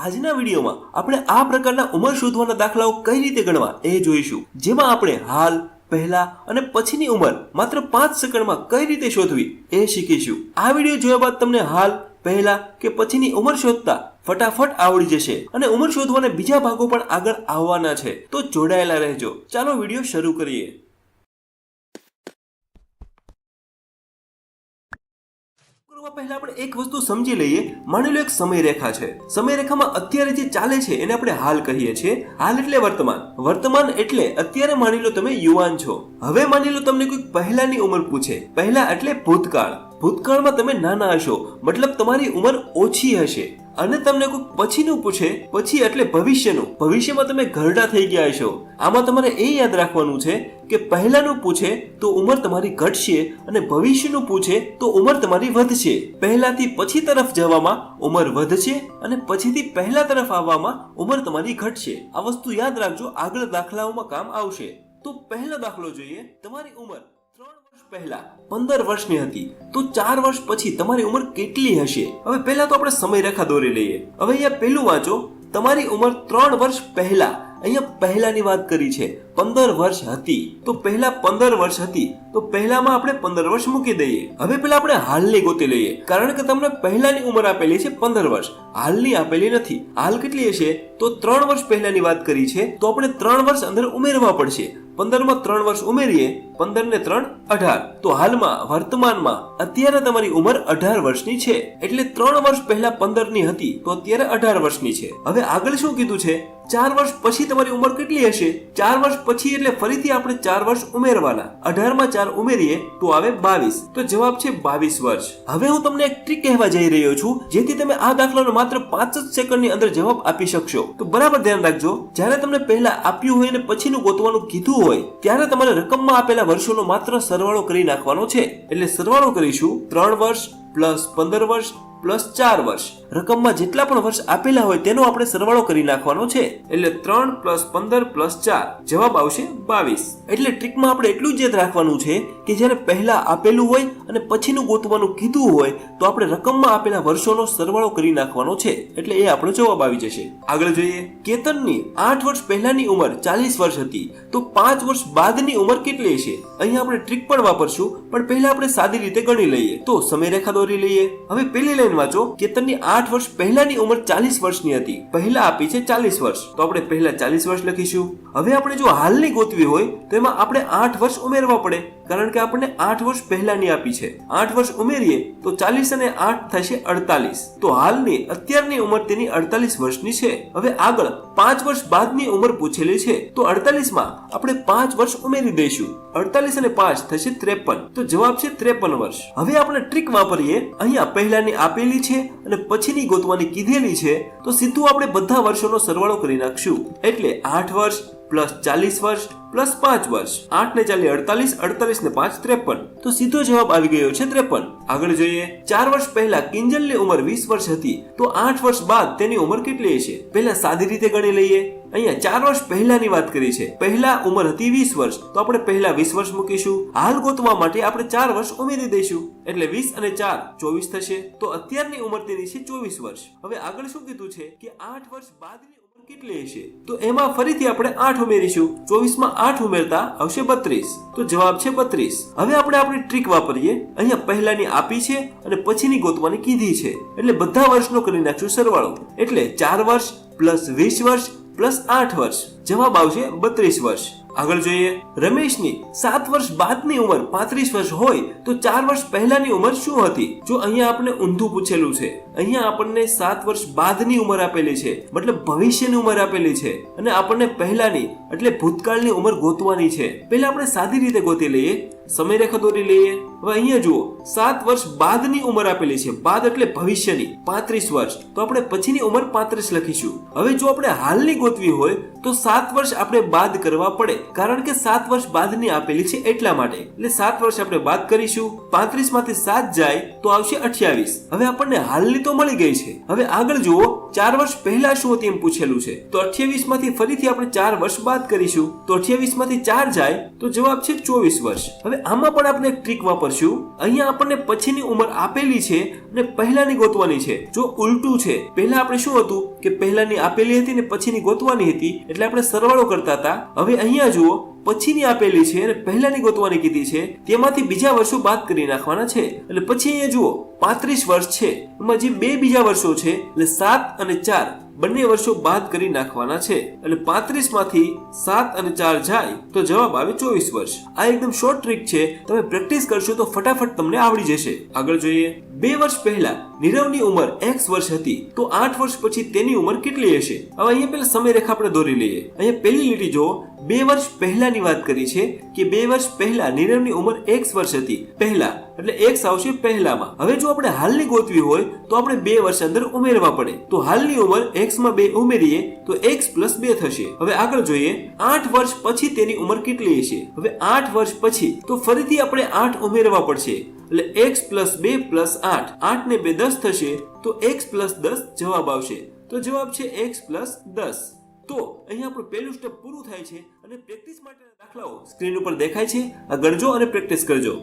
આજના વિડીયોમાં આપણે આ પ્રકારના ઉંમર શોધવાના દાખલાઓ કઈ રીતે ગણવા એ જોઈશું, જેમાં આપણે હાલ, પહેલા અને પછીની ઉંમર માત્ર 5 સેકન્ડમાં કઈ રીતે શોધવી એ શીખીશું. આ વિડીયો જોયા બાદ તમને હાલ, પહેલા કે પછીની ઉંમર શોધતા ફટાફટ આવડી જશે અને ઉંમર શોધવાના બીજા ભાગો પણ આગળ આવવાના છે, તો જોડાયેલા રહેજો. ચાલો વિડીયો શરૂ કરીએ. પહેલા આપણે એક વસ્તુ સમજી લઈએ. માની લો એક સમયરેખા છે. સમયરેખામાં અત્યારે જે ચાલે છે એને આપણે હાલ કહીએ છીએ. હાલ એટલે વર્તમાન, વર્તમાન એટલે અત્યારે માની લો તમે યુવાન છો. હવે માની લો તમને કોઈ પહેલાની ઉંમર પૂછે. પહેલા એટલે ભૂતકાળ. ભૂતકાળમાં તમે નાના હશો, મતલબ તમારી ઉંમર ઓછી હશે. અને તમને કોઈ પછીનું પૂછે, પછી એટલે ભવિષ્યનું, ભવિષ્યમાં તમે ઘરડા થઈ ગયા હશો. આમાં તમારે એ યાદ રાખવાનું છે કે પહેલાનું પૂછે તો ઉંમર તમારી ઘટશે અને ભવિષ્યનું પૂછે તો ઉંમર તમારી વધશે. પહેલાથી પછી તરફ જવામાં ઉંમર વધશે અને પછીથી પહેલા તરફ આવવામાં ઉંમર તમારી ઘટશે. આ વસ્તુ યાદ રાખજો, આગળ દાખલાઓમાં કામ આવશે. તો પહેલો દાખલો જોઈએ. તમારી ઉંમર 3 વર્ષ પહેલા 15 વર્ષની હતી, તો 4 વર્ષ પછી તમારી ઉંમર કેટલી હશે? હવે પહેલા તો આપણે સમયરેખા દોરી લઈએ. હવે અહીંયા પહેલું વાંચો. તમારી ઉંમર 3 વર્ષ પહેલા, અહીંયા પહેલાની વાત કરી છે, 15 વર્ષ હતી, તો પહેલા 15 વર્ષ હતી, તો પહેલામાં આપણે 15 વર્ષ મૂકી દઈએ. હવે પેલા આપણે હાલની ગોતી લઈએ, કારણ કે તમને પહેલાની ઉંમર આપેલી છે 15 વર્ષ, હાલની આપેલી નથી. હાલ કેટલી હશે? તો 3 વર્ષ પહેલાની વાત કરી છે, તો આપણે 3 વર્ષ અંદર ઉમેરવા પડશે. 15 માં 3 વર્ષ ઉમેરીએ, 15 ને 3 18. તો હાલમાં, વર્તમાનમાં અત્યારે તમારી ઉંમર 18 વર્ષની છે. એટલે 3 વર્ષ પહેલા 15 ની હતી, તો અત્યારે 18 વર્ષની છે. હવે આગળ શું કીધું છે? 4 વર્ષ પછી તમારી ઉંમર કેટલી હશે? 4 વર્ષ પછી એટલે ફરીથી આપણે 4 વર્ષ ઉમેરવાના. 18 માં 4 ઉમેરીએ તો આવે 22. તો જવાબ છે 22 વર્ષ. હવે હું તમને એક ટ્રીક કહેવા જઈ રહ્યો છું, જેથી તમે આ દાખલાનો માત્ર 5 જ સેકન્ડની અંદર જવાબ આપી શકશો. તો બરાબર ધ્યાન રાખજો, જ્યારે તમને પહેલા આપ્યું હોય અને પછીનું ગોતવાનું કીધું હોય, ત્યારે તમારે રકમમાં આપેલા વર્ષોનો માત્ર સરવાળો કરી નાખવાનો છે. એટલે સરવાળો કરીશું 3 વર્ષ પ્લસ 15 વર્ષ પ્લસ 4 વર્ષ. રકમમાં જેટલા પણ વર્ષ આપેલા હોય તેનો આપણે સરવાળો કરી નાખવાનો છે. એટલે 3 પ્લસ 15 પ્લસ 4 જવાબ આવશે 22. એટલે ટ્રીકમાં આપણે એટલું જ યાદ રાખવાનું છે કે જ્યારે પહેલા આપેલું હોય અને પછીનું ગોતવાનું કીધું હોય તો આપણે રકમમાં આપેલા વર્ષોનો સરવાળો કરી નાખવાનો છે. એટલે એ આપણો જવાબ આવી જશે. આગળ જોઈએ. કેતનની 8 વર્ષ પહેલાની ઉંમર 40 વર્ષ હતી, તો 5 વર્ષ બાદની ઉંમર કેટલી હશે? અહીંયા આપણે ટ્રીક પણ વાપરશું, પણ પહેલા આપણે સાદી રીતે ગણી લઈએ. તો સમયરેખા દોરી લઈએ. હવે પેલી લાઈન વાંચો. કેતનની 8 વર્ષ પહેલાની ઉંમર 40 વર્ષની હતી, પહેલા આપી છે 40 વર્ષ, તો આપણે પહેલા 40 વર્ષ લખીશું. હવે આપણે જો હાલની ગોતવી હોય તો એમાં આપણે 8 વર્ષ ઉમેરવા પડે, કારણ કે આપણને 8 વર્ષ પહેલાની આપી છે. 8 વર્ષ ઉમેરીએ તો 40 અને 8 થશે 48. તો હાલની અત્યારની ઉંમર તેની 48 વર્ષની છે. હવે આગળ 5 વર્ષ બાદની ઉંમર પૂછેલી છે, તો 48 માં આપણે 5 વર્ષ ઉમેરી દઈશું. 48 અને 5 થશે 53. તો જવાબ છે 53 વર્ષ. હવે આપણે ટ્રીક વાપરીએ. અહીંયા પહેલાની આપેલી છે અને પછીની ગોતવાની કીધેલી છે, તો સીધું આપણે બધા વર્ષોનો સરવાળો કરી નાખશું. એટલે 8 વર્ષ પ્લસ 40 વર્ષ પ્લસ 5 વર્ષ. 8 ને 40 48, 48 ને 5 53. તો સીધો જવાબ આવી ગયો છે 53. આગળ જોઈએ. 4 વર્ષ પહેલા કિંજલની ઉંમર 20 વર્ષ હતી, તો 8 વર્ષ બાદ તેની ઉંમર કેટલી હશે? પહેલા સાદી રીતે ગણી લઈએ. અહીંયા 4 વર્ષ પહેલાની વાત કરી છે, પહેલા ઉંમર હતી 20 વર્ષ, તો આપણે પહેલા 20 વર્ષ મૂકીશું. હાલ ગોતવા માટે આપણે 4 વર્ષ ઉમેરી દઈશું. એટલે 20 અને 4 24 થશે. તો અત્યારની ઉંમર તેની છે 24 વર્ષ. હવે આગળ શું કીધું છે કે 8 વર્ષ બાદની કેટલી હશે? તો એમાં ફરીથી આપણે 8 ઉમેરીશું. 24 માં 8 ઉમેરતા આવશે 32. તો જવાબ છે 32. હવે આપણે આપણી ટ્રીક વાપરીએ. અહીંયા પહેલાની આપી છે અને પછીની ગોતવાની કીધી છે, એટલે બધા વર્ષનો કરી નાખશું સરવાળો. એટલે 4 વર્ષ પ્લસ 20 વર્ષ પ્લસ 8 વર્ષ જવાબ આવશે 32 વર્ષ. આગળ જોઈએ. રમેશની 7 વર્ષ બાદની ઉંમર 35 વર્ષ હોય, તો 4 વર્ષ પહેલાની ઉંમર શું હતી? જો અહીંયા આપણે ઊંધું પૂછેલું છે, અહીંયા આપણને 7 વર્ષ બાદની ઉંમર આપેલી છે, મતલબ ભવિષ્યની ઉંમર આપેલી છે, અને આપણને પહેલાની એટલે ભૂતકાળની ઉંમર ગોતવાની છે. પહેલા આપણે સાદી રીતે ગોતી લઈએ. સમયરેખા દોરી લઈએ. હવે અહીંયા જુઓ, 7 વર્ષ બાદની ઉંમર આપેલી છે, બાદ એટલે ભવિષ્યની 35 વર્ષ, તો આપણે પછીની ઉંમર 35 લખીશું. હવે જો આપણે હાલની ગોતવી હોય તો 7 વર્ષ આપણે બાદ કરવા પડે, કારણ કે 7 વર્ષ બાદની આપેલી છે એટલા માટે. એટલે 7 વર્ષ આપણે બાદ કરીશું. 35 માંથી 7 જાય તો આવશે 28. હવે આપણને હાલની તો મળી ગઈ છે. હવે આગળ જુઓ, 4 વર્ષ પહેલા શું હતી એમ પૂછેલું છે, તો 28 માંથી ફરીથી આપણે 4 વર્ષ બાદ કરીશું. તો 28 માંથી 4 જાય તો જવાબ છે 24 વર્ષ. હવે આમાં પણ આપણે એક ટ્રીક વાપરશું. અહીંયા આપણને પછીની ઉંમર આપેલી છે અને પહેલાની ગોતવાની છે. જો ઉલટું છે, પહેલા આપણે શું હતું કે પહેલાની આપેલી હતી ને પછીની ગોતવાની હતી, એટલે આપણે સરવાળો કરતા હતા. હવે અહીંયા જુઓ, પછીની આપેલી છે અને પહેલાની ગોતવાની કીધી છે, તેમાંથી બીજા વર્ષો બાદ કરી નાખવાના છે. એટલે પછી અહીંયા જુઓ 35 વર્ષ છે, એમાં જે બે બીજા વર્ષો છે એટલે 7 અને 4 બંને વર્ષો બાદ કરી નાખવાના છે. એટલે 35 માંથી 7 અને 4 જાય તો જવાબ આવે 24 વર્ષ. આ એકદમ શોર્ટ ટ્રીક છે, તમે પ્રેક્ટિસ કરશો તો ફટાફટ તમને આવડી જશે. આગળ જોઈએ. 2 વર્ષ પહેલા નીરવની ઉંમર x વર્ષ હતી, તો 8 વર્ષ પછી તેની ઉંમર કેટલી હશે? હવે અહીંયા પહેલા સમયરેખા આપણે દોરી લઈએ. અહીંયા પહેલી લીટી જો 2 વર્ષ પહેલાની વાત કરી છે કે 2 વર્ષ પહેલા નીરવની ઉંમર x વર્ષ હતી પહેલા, એટલે x આવશે પહેલામાં. હવે જો આપણે હાલની ગોતવી હોય તો આપણે 2 વર્ષ અંદર ઉમેરવા પડે. તો હાલની ઉંમર x માં 2 ઉમેરીએ તો x + 2 થશે. હવે આગળ જોઈએ. 8 વર્ષ પછી તેની ઉંમર કેટલી હશે? હવે 8 વર્ષ પછી તો ફરીથી આપણે 8 ઉમેરવા પડશે, એટલે x + 2 + 8, 8 ને 2 10 થશે, તો x + 10 જવાબ આવશે. તો જવાબ છે x + 10. તો અહીંયા આપણું પહેલું સ્ટેપ પૂરું થાય છે અને પ્રેક્ટિસ માટેના દાખલાઓ સ્ક્રીન ઉપર દેખાય છે. આ ગણજો અને પ્રેક્ટિસ કરજો.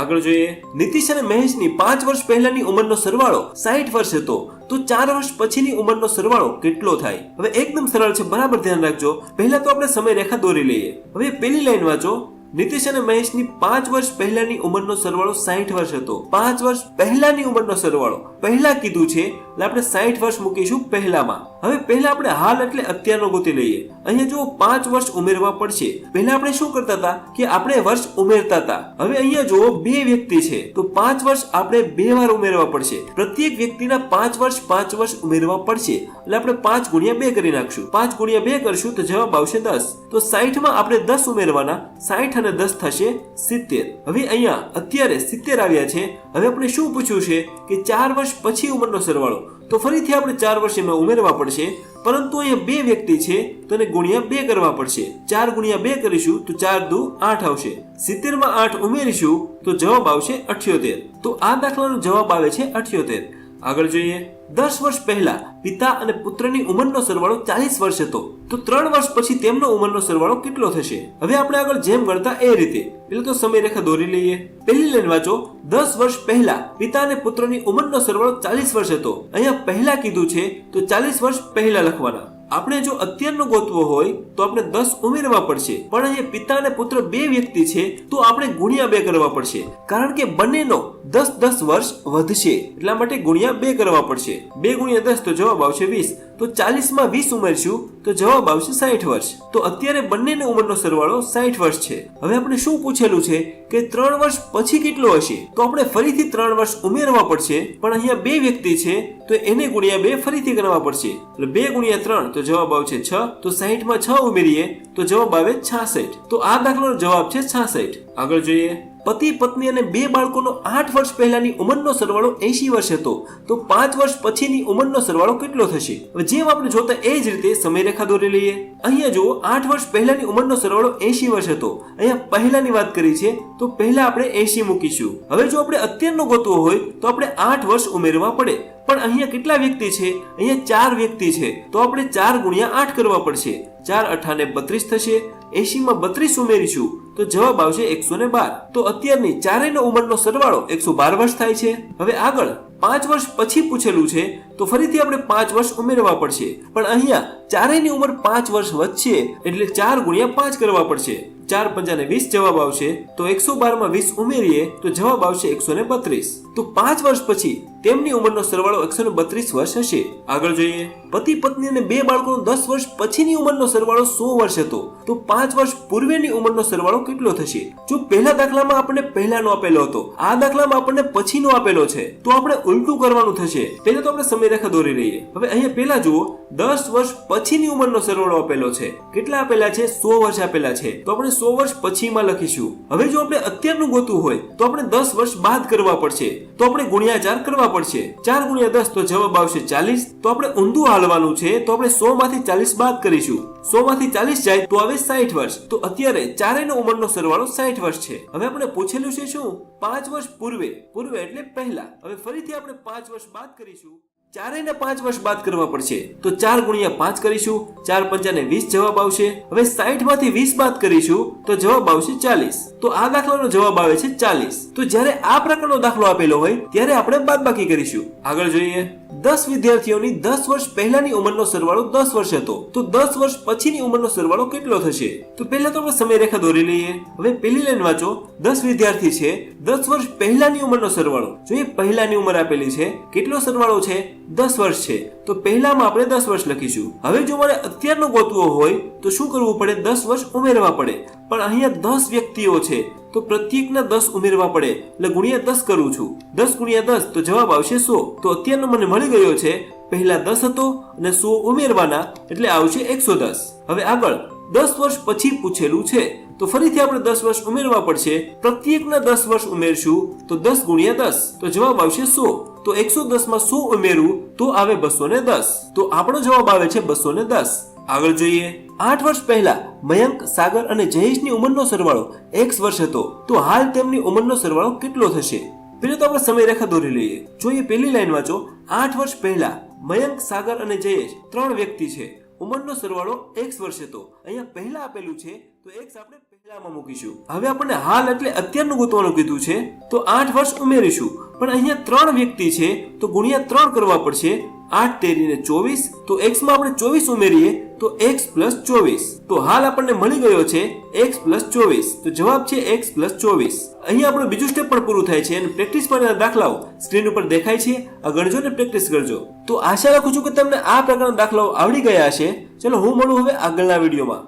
આગળ જોઈએ. નીતિશ અને મહેશની 5 વર્ષ પહેલાની ઉંમરનો સરવાળો 60 વર્ષ હતો, તો 4 વર્ષ પછીની ઉંમરનો સરવાળો કેટલો થાય? હવે એકદમ સરળ છે, બરાબર ધ્યાન રાખજો. પહેલા તો આપણે સમયરેખા દોરી લઈએ. હવે પહેલી લાઈન વાંચો. નીતિશ અને મહેશની 5 વર્ષ પહેલાની ઉંમરનો સરવાળો 60 વર્ષ હતો. 5 વર્ષ પહેલાની ઉંમરનો સરવાળો પહેલા કીધું છે એટલે આપણે 60 વર્ષ મૂકીશું પહેલામાં. હવે પહેલા આપણે હાલ એટલે અત્યારનો ગોતી લઈએ. અહીંયા જો 5 વર્ષ ઉમેરવા પડશે. પહેલા આપણે શું કરતા હતા કે આપણે વર્ષ ઉમેરતા હતા. હવે અહીંયા જો બે વ્યક્તિ છે તો 5 વર્ષ આપણે 2 વાર ઉમેરવા પડશે. પ્રત્યેક વ્યક્તિના 5 વર્ષ ઉમેરવા પડશે, એટલે આપણે 5 × 2 કરી નાખશું. 5 × 2 કરશું તો જવાબ આવશે 10. તો 60 માં આપણે 10 ઉમેરવાના, 60 અને 10 થશે 70. હવે અહીંયા અત્યારે 70 આવ્યા છે. હવે આપણે શું પૂછ્યું છે કે 4 વર્ષ પછી ઉંમરનો સરવાળો, તો ફરીથી આપણે 4 વર્ષ એમાં ઉમેરવા પડશે. પરંતુ અહીંયા બે વ્યક્તિ છે તો એને × 2 કરવા પડશે. 4 × 2 કરીશું તો 4 દુ 8 આવશે. 70 માં 8 ઉમેરીશું તો જવાબ આવશે 78. તો આ દાખલાનો જવાબ આવે છે 78. આગળ જોઈએ. 10 વર્ષ પહેલા પિતા અને પુત્રની ઉંમરનો સરવાળો 40 વર્ષ હતો, તો 3 વર્ષ પછી તેમનો ઉંમરનો સરવાળો કેટલો થશે? હવે આપણે આગળ જેમ ગણતા એ રીતે એટલે તો સમયરેખા દોરી લઈએ. પહેલી લાઈન વાંચો. 10 વર્ષ પહેલા પિતા અને પુત્રની ઉંમરનો સરવાળો 40 વર્ષ હતો. અહીંયા પહેલા કીધું છે તો 40 વર્ષ પહેલા લખવાના. આપણે જો અત્યારનો ગોતવો હોય તો આપણે 10 ઉમેરવા પડશે, પણ અહીંયા પિતા અને પુત્ર બે વ્યક્તિ છે તો આપણે × 2 કરવા પડશે, કારણ કે બંનેનો 10 વર્ષ વધશે, એટલા માટે × 2 કરવા પડશે. 2 × 10 તો જવાબ આવશે 20. તો 40 માં 20 ઉમેરશું તો જવાબ આવશે 60 વર્ષ. તો અત્યારે બંનેનો ઉંમરનો સરવાળો 60 વર્ષ છે. હવે આપણે શું પૂછેલું છે કે 3 વર્ષ પછી કેટલો હશે? તો આપણે ફરીથી 3 વર્ષ ઉમેરવા પડશે, પણ અહીંયા બે વ્યક્તિ છે તો એને × 2 ફરીથી કરવા પડશે, એટલે 2 × 3 તો જવાબ આવશે 6. તો 60 માં 6 ઉમેરીએ તો જવાબ આવે 66. તો આ દાખલાનો જવાબ છે 66. આગળ જોઈએ. પતિ પત્ની અને બે બાળકોનો 8 વર્ષ પહેલાની ઉંમરનો સરવાળો 80 વર્ષ હતો, તો 5 વર્ષ પછીની ઉંમરનો સરવાળો કેટલો થશે? હવે જેમ આપણે જોતા એ જ રીતે સમયરેખા દોરી લઈએ. અહીંયા જો 8 વર્ષ પહેલાની ઉંમરનો સરવાળો 80 વર્ષ હતો. અહીંયા પહેલાની વાત કરી છે તો પહેલા આપણે 80 મૂકીશું. હવે જો આપણે અત્યારનો ગોતવો હોય તો આપણે 8 વર્ષ ઉમેરવા પડે, પણ અહીંયા કેટલા વ્યક્તિ છે? અહીંયા 4 વ્યક્તિ છે તો આપણે 4 × 8 કરવા પડશે. 4 × 8 = 32 થશે. 80 માં 32 ઉમેરીશું તો જવાબ આવશે 112. તો અત્યારની ચારેયનો ઉંમરનો સરવાળો 112 વર્ષ થાય છે. હવે આગળ 5 વર્ષ પછી પૂછેલું છે તો ફરીથી આપણે 5 વર્ષ ઉમેરવા પડશે, પણ અહીંયા ચારેયની ઉંમર 5 વર્ષ વધશે એટલે 4 × 5 કરવા પડશે. 4 × 5 = 20 જવાબ આવશે. તો 112 માં 20 ઉમેરીએ તો જવાબ આવશે 132. તો 5 વર્ષ પછી તેમની ઉંમરનો સરવાળો 132 વર્ષ હશે. આગળ જોઈએ. પતિ પત્ની અને બે બાળકોનો 10 વર્ષ પછીની ઉંમરનો સરવાળો 100 વર્ષ હતો, તો 5 વર્ષ પૂર્વેની ઉંમરનો સરવાળો કેટલો થશે? જો પહેલા દાખલામાં આપણને પહેલાનો આપેલો હતો, આ દાખલામાં આપણને પછીનો આપેલો છે, તો આપણે ઉલટું કરવાનું થશે. પહેલા તો આપણે સમયરેખા દોરી લઈએ. હવે અહીંયા પહેલા જુઓ, 10 વર્ષ પછીની ઉંમરનો સરવાળો આપેલો છે. કેટલા આપેલા છે? 100 વર્ષ આપેલા છે, તો આપણે 100 વર્ષ પછીમાં લખીશું. હવે જો આપણે અત્યારનું ગોતવું હોય તો આપણે 10 વર્ષ બાદ કરવા પડશે, તો આપણે × 4 કરવા પડશે. 4 × 10 તો જવાબ આવશે 40. તો આપણે ઊંધું હાલવાનું છે, તો આપણે 100 માંથી 40 બાદ કરીશું. 100 માંથી 40 જાય તો આવે 60 વર્ષ. તો અત્યારે ચારેયનો ઉંમરનો સરવાળો 60 વર્ષ છે. હવે આપણે પૂછેલું છે શું? 5 વર્ષ પૂર્વે એટલે પહેલા. હવે ફરીથી આપણે 5 વર્ષ બાદ કરીશું. 4 ને 5 વર્ષ બાદ કરવા પડશે તો 4 ગુણ્યા 5 કરીશું, 4 પંચાને 20 જવાબ આવશે. હવે 60 માંથી 20 બાદ કરીશું તો જવાબ આવશે 40. તો આ દાખલાનો જવાબ આવે છે 40. તો જ્યારે આ પ્રકારનો દાખલો આપેલો હોય ત્યારે આપણે બાદબાકી કરીશું. આગળ જોઈએ. 10 વિદ્યાર્થીઓની 10 વર્ષ પહેલાની ઉંમરનો સરવાળો 10 વર્ષ હતો તો 10 વર્ષ પછીની ઉંમરનો સરવાળો કેટલો થશે? તો પહેલા તો આપણે સમયરેખા દોરી લઈએ. હવે પહેલી લાઈન વાંચો. 10 વિદ્યાર્થી છે, 10 વર્ષ પહેલાની ઉંમરનો સરવાળો. જો એ પહેલાની ઉંમર આપેલી છે, કેટલો સરવાળો છે? 10 વર્ષ છે. તો પહેલામાં આપણે 10 વર્ષ લખીશું. હવે જો મારે અત્યારનો ગોતવો હોય તો શું કરવું પડે? 10 વર્ષ ઉમેરવા પડે. પણ અહીંયા 10 વ્યક્તિઓ છે તો પ્રત્યેકના 10 ઉમેરવા પડે એટલે ગુણ્યા 10 કરું છું. 10 ગુણ્યા 10 તો જવાબ આવશે 100. તો અત્યારનો મને મળી ગયો છે. પહેલા 10 હતો અને 100 ઉમેરવાના એટલે આવશે 110. હવે આગળ 10 વર્ષ પછી પૂછેલું છે તો ફરીથી આપણે 10 વર્ષ ઉમેરવા પડશે. પ્રત્યેકના 10 વર્ષ ઉમેરશું તો 10 ગુણ્યા 10 તો જવાબ આવશે 100. તો 110 માં 100 ઉમેરવું તો આવે 210. તો આપણો જવાબ આવે છે 210. આગળ જોઈએ. 8 વર્ષ પહેલા મયંક, સાગર અને જયેશની ઉંમરનો સરવાળો x વર્ષ હતો તો હાલ તેમની ઉંમરનો સરવાળો કેટલો થશે? પહેલા તો આપણે સમયરેખા દોરી લઈએ. જોઈએ પહેલી લાઈન વાંચો. 8 વર્ષ પહેલા મયંક, સાગર અને જયેશ 3 વ્યક્તિ છે. ઉંમરનો સરવાળો x વર્ષ હતો. અહીંયા પહેલા આપેલું છે તો x આપણે પહેલામાં મૂકીશું. હવે આપણને હાલ એટલે અત્યારનું ગોતવાનું કીધું છે તો 8 વર્ષ ઉમેરીશું. પણ અહીંયા 3 વ્યક્તિ છે તો ગુણ્યા 3 કરવા પડશે. 8 તેરી ને 24 તો x માં આપણે 24 ઉમેરીએ તો x પ્લસ 24. તો હાલ આપણને મળી ગયો છે x પ્લસ 24. તો જવાબ છે x પ્લસ 24. અહીંયા આપણું બીજું સ્ટેપ પણ પૂરું થાય છે અને પ્રેક્ટિસ માટેના દાખલાઓ સ્ક્રીન ઉપર દેખાય છે. આ ગણજો ને પ્રેક્ટિસ કરજો. તો આશા રાખું છું કે તમને આ પ્રકારના દાખલાઓ આવડી ગયા હશે. ચલો હું મળું હવે આગળના વિડીયોમાં.